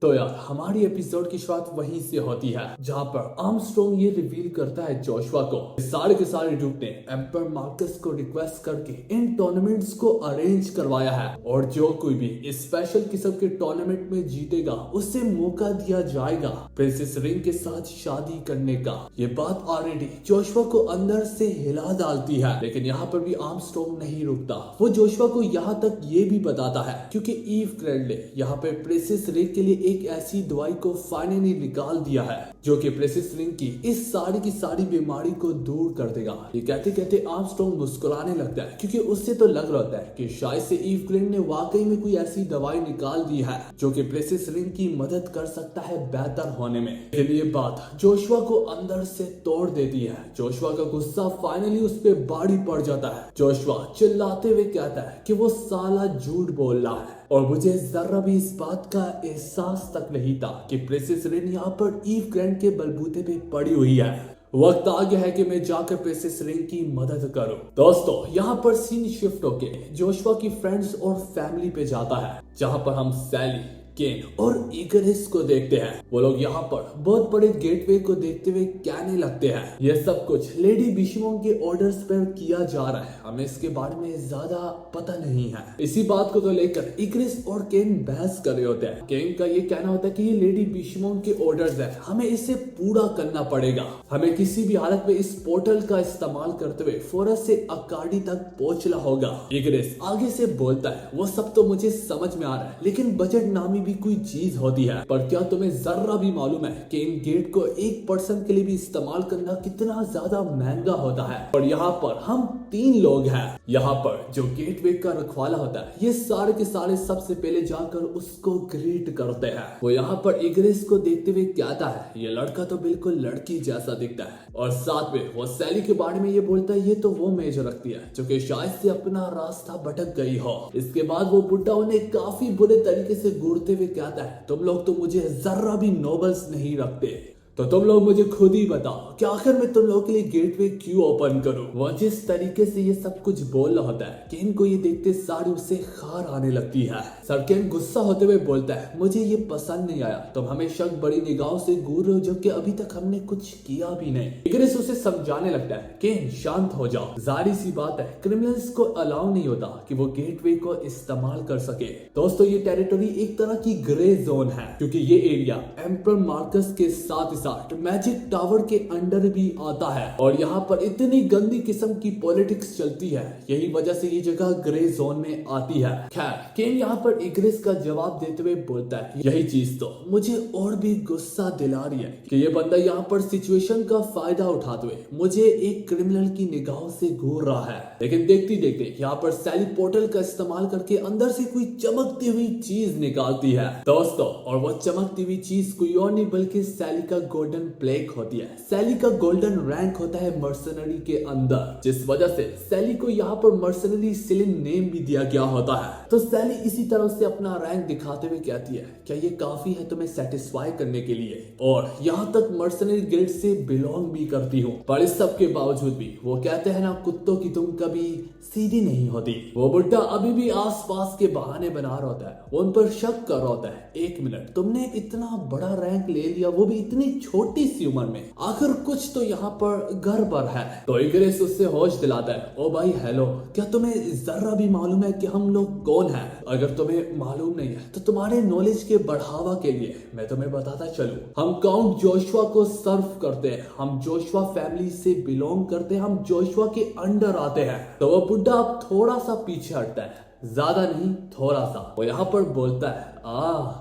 तो यार हमारी एपिसोड की शुरुआत वहीं से होती है जहां पर आर्मस्ट्रॉन्ग ये रिवील करता है जोशुआ को सारे के सारे ड्यूक ने एम्पर मार्कस को रिक्वेस्ट करके इन टूर्नामेंट्स को अरेंज करवाया है और जो कोई भी इस स्पेशल किस्म के टूर्नामेंट में जीतेगा उसे मौका दिया जाएगा प्रिंसेस रिंग के साथ शादी करने का। ये बात ऑलरेडी जोशुआ को अंदर से हिला डालती है, लेकिन यहाँ पर भी आर्मस्ट्रॉन्ग नहीं रुकता। वो जोशुआ को यहाँ तक ये भी बताता है क्योंकि ईव ग्रैंडले यहाँ पे प्रिंसेस रिंग के लिए एक ऐसी दवाई को फाइनली निकाल दिया है जो कि प्रिंसेस रिंग की इस सारी की सारी बीमारी को दूर कर देगा। ये कहते कहते आर्मस्ट्रॉन्ग मुस्कुराने लगता है क्योंकि उससे तो लग रहा होता है कि शायद से ईव ग्रैंड ने वाकई में कोई ऐसी दवाई निकाल दी है जो कि प्रिंसेस रिंग की मदद कर सकता है बेहतर होने में। ये बात जोशुआ को अंदर से तोड़ देती है। जोशुआ का गुस्सा फाइनली उस पे भारी पड़ जाता है। जोशुआ चिल्लाते हुए कहता है कि वो साला झूठ बोल रहा है और मुझे जरा भी इस बात का एहसास तक नहीं था कि प्रिंसेस रिंग यहाँ पर ईव ग्रैंड के बलबूते पे पड़ी हुई है। वक्त आ गया है कि मैं जाकर प्रिंसेस रिंग की मदद करूं। दोस्तों यहाँ पर सीन शिफ्ट होके जोशुआ की फ्रेंड्स और फैमिली पे जाता है जहाँ पर हम सैली, केन और इगरिस को देखते हैं। वो लोग यहाँ पर बहुत बड़े गेटवे को देखते हुए कहने लगते हैं यह सब कुछ लेडी बिशमोंग के ऑर्डर्स पर किया जा रहा है, हमें इसके बारे में ज्यादा पता नहीं है। इसी बात को तो लेकर इगरिस और केन बहस कर रहे होते हैं। केन का ये कहना होता है कि ये लेडी बिशमोंग के ऑर्डर्स है, हमें इसे पूरा करना पड़ेगा, हमें किसी भी हालत में इस पोर्टल का इस्तेमाल करते हुए फॉरेस्ट से अकाडी तक पहुंचना होगा। इगरिस आगे से बोलता है वो सब तो मुझे समझ में आ रहा है, लेकिन बजट नामी भी कोई चीज होती है, पर क्या तुम्हें जरा भी मालूम है कि इन गेट को एक पर्सन के लिए भी इस्तेमाल करना कितना ज्यादा महंगा होता है। और यहाँ पर हम 3 लोग हैं। यहाँ पर जो गेटवे का रखवाला होता है ये सारे के सारे सबसे पहले जाकर उसको ग्रीट करते हैं। वो यहाँ पर इग्रिस को देखते हुए कहता है ये लड़का तो बिल्कुल लड़की जैसा दिखता है, और साथ में वो सैली के बारे में ये बोलता है ये तो वो मेज रखती है जो कि शायद से अपना रास्ता भटक गई हो। इसके बाद वो बुड्ढा उन्हें काफी बुरे तरीके से घूरते हुए कहता है तुम लोग तो मुझे जरा भी नोबल्स नहीं रखते, तो तुम लोग मुझे खुद ही बताओ कि आखिर मैं तुम लोगों के लिए गेटवे क्यों ओपन करूं। वो जिस तरीके से ये सब कुछ बोल रहा होता है केन को ये देखते सारी उसे खार आने लगती है। सर केन गुस्सा होते हुए बोलता है मुझे ये पसंद नहीं आया, तुम हमेशा बड़ी निगाहों से घूर रहे हो जबकि अभी तक हमने कुछ किया भी नहीं। इग्रिस उसे समझाने लगता है केन शांत हो जाओ, जाहिर सी बात है क्रिमिनल्स को अलाउ नहीं होता कि वो गेटवे को इस्तेमाल कर सके। दोस्तों ये टेरिटरी एक तरह की ग्रे जोन है क्योंकि ये एरिया एम्पर मार्कस के साथ मैजिक टावर के अंडर भी आता है और यहाँ पर इतनी गंदी किस्म की पॉलिटिक्स चलती है, यही वजह से ये जगह ग्रे जोन में आती है। खैर केन यहाँ पर इग्रिस का जवाब देते हुए बोलता है यही चीज तो मुझे और भी गुस्सा दिला रही है कि ये बंदा यहाँ पर सिचुएशन का फायदा उठाते हुए मुझे एक क्रिमिनल की निगाहों से घूर रहा है। लेकिन देखते देखते यहाँ पर सैली पोर्टल का इस्तेमाल करके अंदर से कोई चमकती हुई चीज निकालती है दोस्तों, और वो चमकती हुई चीज कोई और नहीं बल्कि सैली का गोल्डन प्लेक होती है। सैली का गोल्डन रैंक होता है मर्सनरी के अंदर, जिस वजह से सैली को यहाँ पर मर्सनरी सिलिन नेम भी दिया गया होता है। तो सैली इसी तरह से अपना रैंक दिखाते हुए कहती है क्या ये काफी है तुम्हें सेटिस्फाई करने के लिए, और यहाँ तक मर्सनरी गिल्ड से बिलोंग भी करती हूँ। पर इस सब के बावजूद भी वो कहते हैं ना कुत्तों की तुम कभी सीधी नहीं होती। वो बुड्ढा अभी भी आसपास के बहाने बना रहा होता है, वो उन पर शक कर रहा होता है एक मिनट तुमने इतना बड़ा रैंक ले लिया वो भी इतनी छोटी सी उम्र में, आखिर कुछ तो यहाँ पर गड़बड़ है। तो इग्रिस उससे होश दिलाता है ओ भाई हेलो, क्या तुम्हें जरा भी मालूम है कि हम लोग कौन हैं? अगर तुम्हें मालूम नहीं है तो तुम्हारे नॉलेज के बढ़ावा के लिए मैं तुम्हें बताता चलूं, हम काउंट जोशुआ को सर्व करते हैं, हम जोशुआ फैमिली से बिलोंग करते हैं, हम जोशुआ के अंडर आते हैं। तो वो बुड्ढा अब थोड़ा सा पीछे हटता है, ज्यादा नहीं थोड़ा सा। वो यहाँ पर बोलता है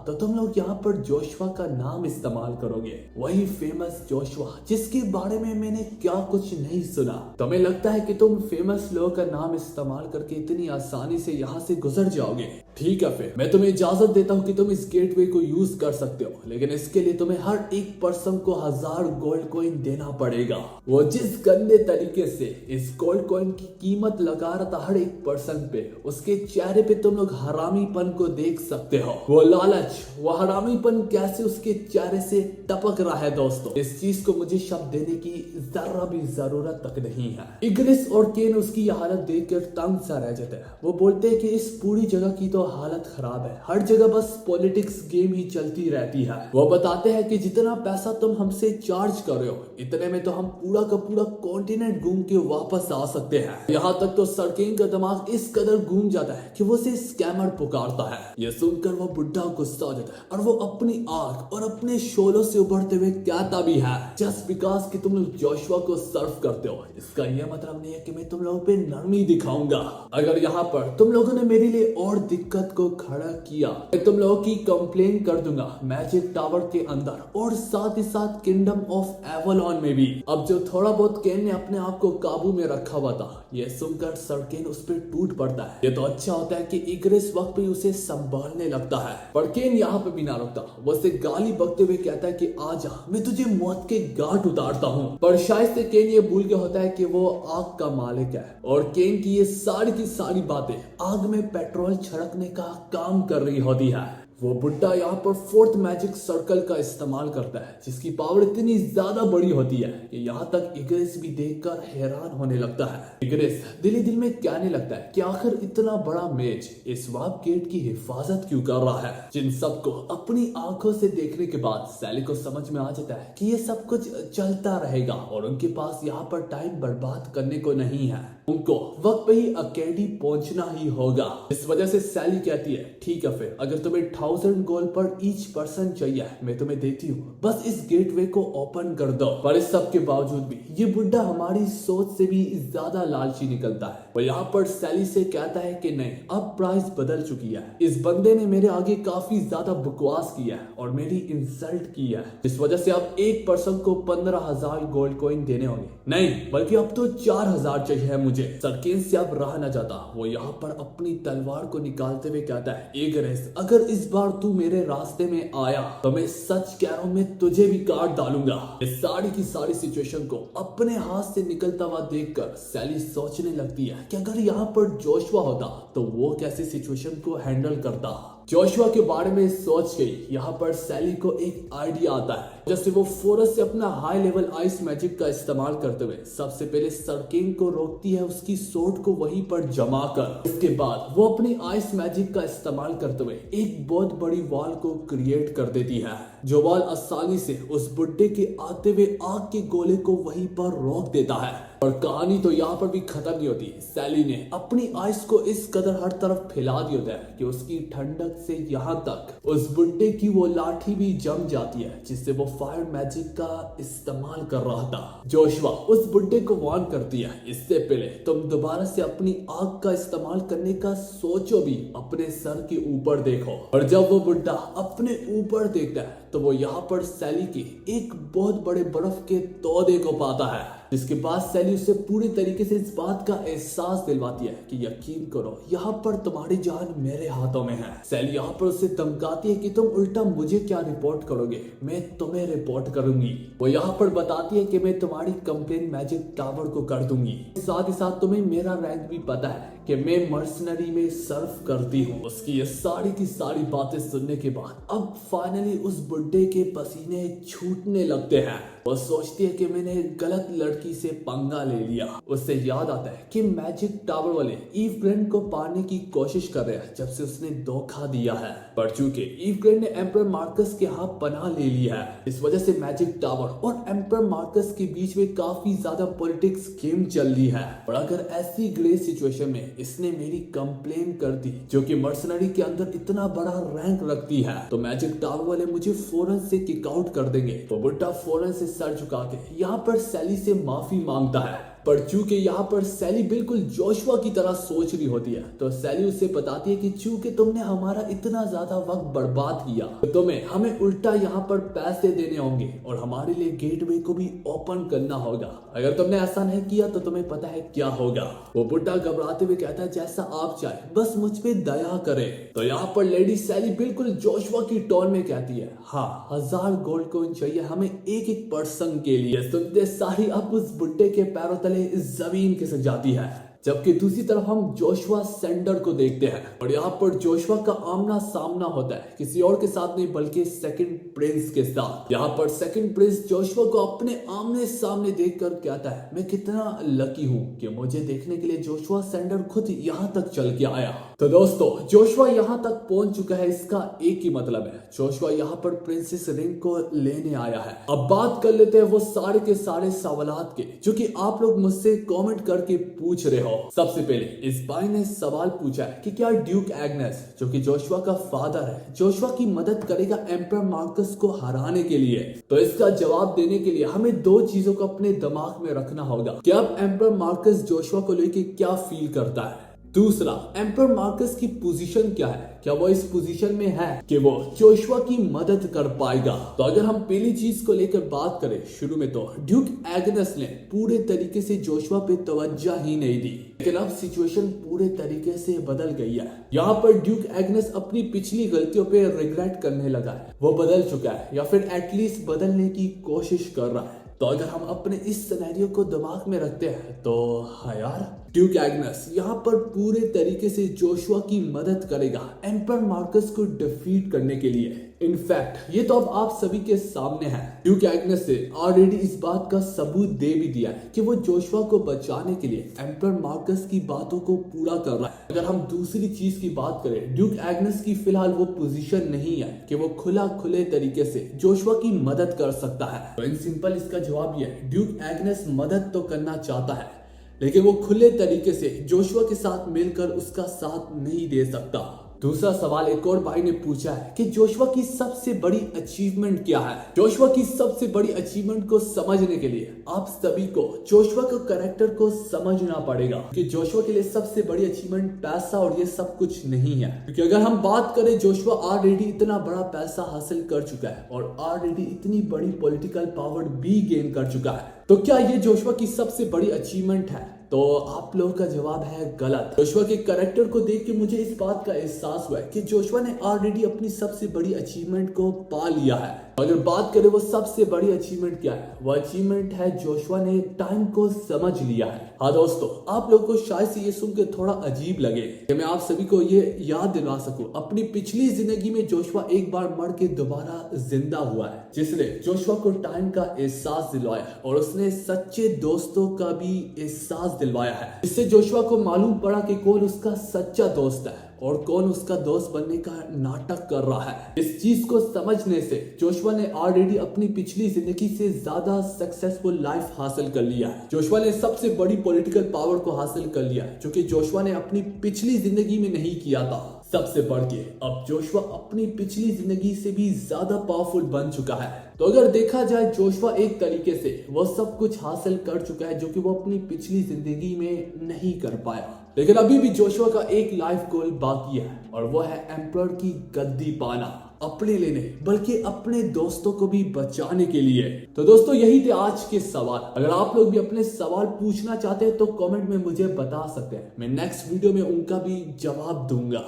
तो तुम लोग यहाँ पर जोशुआ का नाम इस्तेमाल करोगे, वही फेमस जोशुआ जिसके बारे में मैंने क्या कुछ नहीं सुना। तुम्हें लगता है कि तुम फेमस लोगों का नाम इस्तेमाल करके इतनी आसानी से यहाँ से गुजर जाओगे? ठीक है फिर मैं तुम्हें इजाजत देता हूँ कि तुम इस गेटवे को यूज कर सकते हो, लेकिन इसके लिए तुम्हें हर एक पर्सन को 1000 गोल्ड कॉइन देना पड़ेगा। वो जिस गंदे तरीके से इस गोल्ड कॉइन की कीमत लगा रहा था हर एक पर्सन पे, उसके चेहरे पे तुम लोग हरामीपन को देख सकते हो। वो लालच, वो हरामीपन कैसे उसके चेहरे से टपक रहा है दोस्तों, इस चीज को मुझे शब्द देने की जरा भी जरूरत तक नहीं है। इग्रिस और केन उसकी यह हालत देखकर तंग सा रह जाते हैं। वो बोलते हैं कि इस पूरी जगह की तो हालत खराब है, हर जगह बस पॉलिटिक्स गेम ही चलती रहती है। वो बताते हैं कि जितना पैसा तुम हमसे चार्ज कर रहे हो, इतने में तो हम पूरा का पूरा कॉन्टिनेंट घूम के वापस आ सकते हैं। यहाँ तक तो सरकेन का दिमाग इस कदर घूम जाता है कि वो उसे स्कैमर पुकारता है। यह सुनकर वो बुढ़ा गुस्सा हो जाता है और वो अपनी आग और अपने शोलों से उभरते हुए कहता भी है, जस्ट बिकॉज कि तुम लोग जोशुआ को सर्व करते हो, इसका यह मतलब नहीं है कि मैं तुम लोगों पे नरमी दिखाऊंगा। अगर यहाँ पर तुम लोगों ने मेरे लिए और दिक्कत को खड़ा किया, मैं तुम लोगों की कंप्लेन कर दूंगा मैजिक टावर के अंदर और साथ ही साथ किंगडम ऑफ एवलॉन में भी। अब जो थोड़ा बहुत केन ने अपने आप को काबू में रखा हुआ था, यह सुनकर सरकेन उस पर टूट पड़ता है। ये तो अच्छा होता है कि इग्रिस वक्त पे उसे संभालने लगता है, पर केन यहाँ पे भी ना रुकता। वो उसे गाली बकते हुए कहता है कि आजा, मैं तुझे मौत के घाट उतारता हूँ। पर शायद से केन ये भूल गया होता है कि वो आग का मालिक है और केन की ये सारी की सारी बातें आग में पेट्रोल छिड़कने का काम कर रही होती है। वो बुड्ढा यहाँ पर फोर्थ मैजिक सर्कल का इस्तेमाल करता है, जिसकी पावर इतनी ज्यादा बड़ी होती है कि यहाँ तक इग्रिस भी देखकर हैरान होने लगता है। इग्रिस दिल ही दिल में कहने लगता है कि आखिर इतना बड़ा मेज इस वार्प गेट की हिफाजत क्यों कर रहा है। जिन सबको अपनी आंखों से देखने के बाद सैली को समझ में आ जाता है कि ये सब कुछ चलता रहेगा और उनके पास यहाँ पर टाइम बर्बाद करने को नहीं है, उनको वक्त पे ही अकेडी पहुंचना ही होगा। इस वजह से सैली कहती है, ठीक है फिर, अगर तुम्हें 1000 गोल्ड पर ईच पर्सन चाहिए, मैं तुम्हें देती हूँ, बस इस गेटवे को ओपन कर दो। पर इस सब के बावजूद भी ये बुड्ढा हमारी सोच से भी ज्यादा लालची निकलता है। वो यहाँ पर सैली से कहता है कि नहीं, अब प्राइस बदल चुकी है, इस बंदे ने मेरे आगे काफी ज्यादा बकवास किया है और मेरी इंसल्ट की है, इस वजह से अब एक पर्सन को 15,000 गोल्ड कॉइन देने होंगे। नहीं, बल्कि अब तो 4,000 चाहिए मुझे। सरकेन से अब रहा न जाता, वो यहाँ पर अपनी तलवार को निकालते हुए कहता है, इग्रिस, अगर इस बार तू मेरे रास्ते में आया तो मैं सच कह रहा हूँ, मैं तुझे भी काट डालूंगा। इस सारी की सारी सिचुएशन को अपने हाथ से निकलता हुआ देखकर सैली सोचने लगती है कि अगर यहाँ पर जोशुआ होता तो वो कैसे सिचुएशन को हैंडल करता। जोशुआ के बारे में सोच के यहाँ पर सैली को एक आइडिया आता है, जैसे वो फोरस से अपना हाई लेवल आइस मैजिक का इस्तेमाल करते हुए सबसे पहले सरकेन को रोकती है उसकी सोर्ड को वहीं पर जमा कर। इसके बाद वो अपनी आइस मैजिक का इस्तेमाल करते हुए एक बहुत बड़ी वॉल को क्रिएट कर देती है, जो वॉल आसानी से उस बुड्ढे के आते हुए आग के गोले को वहीं पर रोक देता है। और कहानी तो यहाँ पर भी खत्म नहीं होती। सैली ने अपनी आइस को इस कदर हर तरफ फैला दिया होता है कि उसकी ठंडक से यहाँ तक उस बुड्ढे की वो लाठी भी जम जाती है जिससे वो फायर मैजिक का इस्तेमाल कर रहा था। जोशुआ उस बुड्ढे को वार्न करती है, इससे पहले तुम दोबारा से अपनी आग का इस्तेमाल करने का सोचो भी, अपने सर के ऊपर देखो। और जब वो बुड्ढा अपने ऊपर देखता है तो वो यहाँ पर सैली के एक बहुत बड़े बर्फ के तोदे को पाता है, जिसके बाद सैली उसे पूरी तरीके से इस बात का एहसास दिलवाती है कि यकीन करो, यहाँ पर तुम्हारी जान मेरे हाथों में है। सैली यहाँ पर उसे धमकाती है कि तुम उल्टा मुझे क्या रिपोर्ट करोगे, मैं तुम्हें रिपोर्ट करूंगी। वो यहाँ पर बताती है कि मैं तुम्हारी कंप्लेन मैजिक टावर को कर दूंगी। साथ ही साथ तुम्हें मेरा रैंक भी पता है कि मैं मर्सनरी में सर्व करती हूँ। उसकी ये सारी की सारी बातें सुनने के बाद अब फाइनली उस बुड्ढे के पसीने छूटने लगते हैं। वो सोचती है कि मैंने गलत लड़की से पंगा ले लिया। उससे याद आता है कि मैजिक टावर वाले ईव ग्रैंड को पाने की कोशिश कर रहे हैं जब से उसने धोखा दिया है, पर चूंकि ईव ग्रैंड ने एम्परर मार्कस के यहाँ पनाह ले लिया है, इस वजह से मैजिक टावर और एम्परर मार्कस के बीच में काफी ज्यादा पॉलिटिक्स गेम चल रही है। और अगर ऐसी ग्रे सिचुएशन में इसने मेरी कंप्लेन कर दी, जो कि मर्सनरी के अंदर इतना बड़ा रैंक रखती है, तो मैजिक टावर वाले मुझे फौरन से किक आउट कर देंगे। तो बुड्ढा फौरन से सर झुका के यहाँ पर सैली से माफी मांगता है, पर चूंकि यहाँ पर सैली बिल्कुल जोशुआ की तरह सोच रही होती है, तो सैली उसे बताती है कि चूंकि तुमने हमारा इतना ज्यादा वक्त बर्बाद किया, तो तुम्हें हमें उल्टा यहाँ पर पैसे देने होंगे और हमारे लिए गेटवे को भी ओपन करना होगा। अगर तुमने ऐसा नहीं किया तो तुम्हें पता है क्या होगा। वो बुड्ढा घबराते हुए कहता है, जैसा आप चाहे, बस मुझ पे दया करे। तो यहाँ पर लेडी सैली बिल्कुल जोशुआ की टोन में कहती है, हाँ, 1000 गोल्ड कॉइन चाहिए हमें एक एक पर्सन के लिए। सुनते सारी अब उस बुड्ढे के पैरों तले जमीन खिसक जाती है। जबकि दूसरी तरफ हम जोशुआ सेंडर को देखते हैं और यहाँ पर जोशुआ का आमना सामना होता है किसी और के साथ नहीं बल्कि सेकंड प्रिंस के साथ। यहाँ पर सेकंड प्रिंस जोशुआ को अपने आमने सामने देखकर कहता है, मैं कितना लकी हूँ कि मुझे देखने के लिए जोशुआ सेंडर खुद यहाँ तक चल के आया। तो दोस्तों जोशुआ यहाँ तक पहुंच चुका है, इसका एक ही मतलब है, जोशुआ यहाँ पर प्रिंसेस रिंग को लेने आया है। अब बात कर लेते हैं वो सारे के सारे सवालात के जो कि आप लोग मुझसे कमेंट करके पूछ रहे हो। सबसे पहले इस भाई ने सवाल पूछा है कि क्या ड्यूक एग्नेस जो कि जोशुआ का फादर है जोशुआ की मदद करेगा एम्पर मार्कस को हराने के लिए। तो इसका जवाब देने के लिए हमें दो चीजों को अपने दिमाग में रखना होगा कि अब एम्पर मार्कस जोशुआ को लेके क्या फील करता है। दूसरा, एम्पर मार्कस की पोजीशन क्या है, क्या वो इस पोजीशन में है कि वो जोशुआ की मदद कर पाएगा। तो अगर हम पहली चीज को लेकर बात करें शुरू में तो ड्यूक एग्नेस ने पूरे तरीके से जोशुआ पे तवज्जो ही नहीं दी, लेकिन अब सिचुएशन पूरे तरीके से बदल गई है। यहाँ पर ड्यूक एग्नेस अपनी पिछली गलतियों पे रिग्रेट करने लगा है, वो बदल चुका है या फिर एटलीस्ट बदलने की कोशिश कर रहा है। तो अगर हम अपने इस सिनेरियो को दिमाग में रखते हैं तो हाँ यार, ड्यूक एग्नेस यहाँ पर पूरे तरीके से जोशुआ की मदद करेगा एम्पर मार्कस को डिफीट करने के लिए। इनफैक्ट ये तो अब आप सभी के सामने है, ड्यूक एग्नेस ने ऑलरेडी इस बात का सबूत दे भी दिया है कि वो जोशुआ को बचाने के लिए एम्पर मार्कस की बातों को पूरा कर रहा है। अगर हम दूसरी चीज की बात करें, ड्यूक एग्नेस की फिलहाल वो पोजीशन नहीं है कि वो खुले तरीके से जोशुआ की मदद कर सकता है। तो इन सिंपल इसका जवाब ये है, ड्यूक एग्नेस मदद तो करना चाहता है लेकिन वो खुले तरीके से जोशुआ के साथ मिलकर उसका साथ नहीं दे सकता। दूसरा सवाल एक और भाई ने पूछा है कि जोशुआ की सबसे बड़ी अचीवमेंट क्या है। जोशुआ की सबसे बड़ी अचीवमेंट को समझने के लिए आप सभी को जोशुआ के कैरेक्टर को समझना पड़ेगा कि जोशुआ के लिए सबसे बड़ी अचीवमेंट पैसा और ये सब कुछ नहीं है। क्योंकि अगर हम बात करें, जोशुआ ऑलरेडी इतना बड़ा पैसा हासिल कर चुका है और ऑलरेडी इतनी बड़ी पॉलिटिकल पावर भी गेन कर चुका है। तो क्या ये जोशुआ की सबसे बड़ी अचीवमेंट है? तो आप लोगों का जवाब है गलत। जोशुआ के कैरेक्टर को देख के मुझे इस बात का एहसास हुआ है कि जोशुआ ने ऑलरेडी अपनी सबसे बड़ी अचीवमेंट को पा लिया है। अगर बात करें वो सबसे बड़ी अचीवमेंट क्या है, वो अचीवमेंट है जोशुआ ने टाइम को समझ लिया है। हाँ दोस्तों, आप लोगों को शायद से ये सुन के थोड़ा अजीब लगे कि मैं आप सभी को ये याद दिला सकूं, अपनी पिछली जिंदगी में जोशुआ एक बार मर के दोबारा जिंदा हुआ है, जिसने जोशुआ को टाइम का एहसास दिलवाया और उसने सच्चे दोस्तों का भी एहसास दिलवाया है। इससे जोशुआ को मालूम पड़ा कि कौन उसका सच्चा दोस्त है और कौन उसका दोस्त बनने का नाटक कर रहा है। इस चीज को समझने से जोशुआ ने ऑलरेडी अपनी पिछली जिंदगी से ज्यादा सक्सेसफुल लाइफ हासिल कर लिया है। जोशुआ ने सबसे बड़ी पॉलिटिकल पावर को हासिल कर लिया है जो कि जोशुआ ने अपनी पिछली जिंदगी में नहीं किया था। सबसे बढ़ के अब जोशुआ अपनी पिछली जिंदगी से भी ज्यादा पावरफुल बन चुका है। तो अगर देखा जाए, जोशुआ एक तरीके से वो सब कुछ हासिल कर चुका है जो कि वो अपनी पिछली जिंदगी में नहीं कर पाया। लेकिन अभी भी जोशुआ का एक लाइफ गोल बाकी है और वो है एम्परर की गद्दी पाना, अपने लिए नहीं बल्कि अपने दोस्तों को भी बचाने के लिए। तो दोस्तों यही थे आज के सवाल। अगर आप लोग भी अपने सवाल पूछना चाहते हैं तो कमेंट में मुझे बता सकते हैं, मैं नेक्स्ट वीडियो में उनका भी जवाब दूंगा।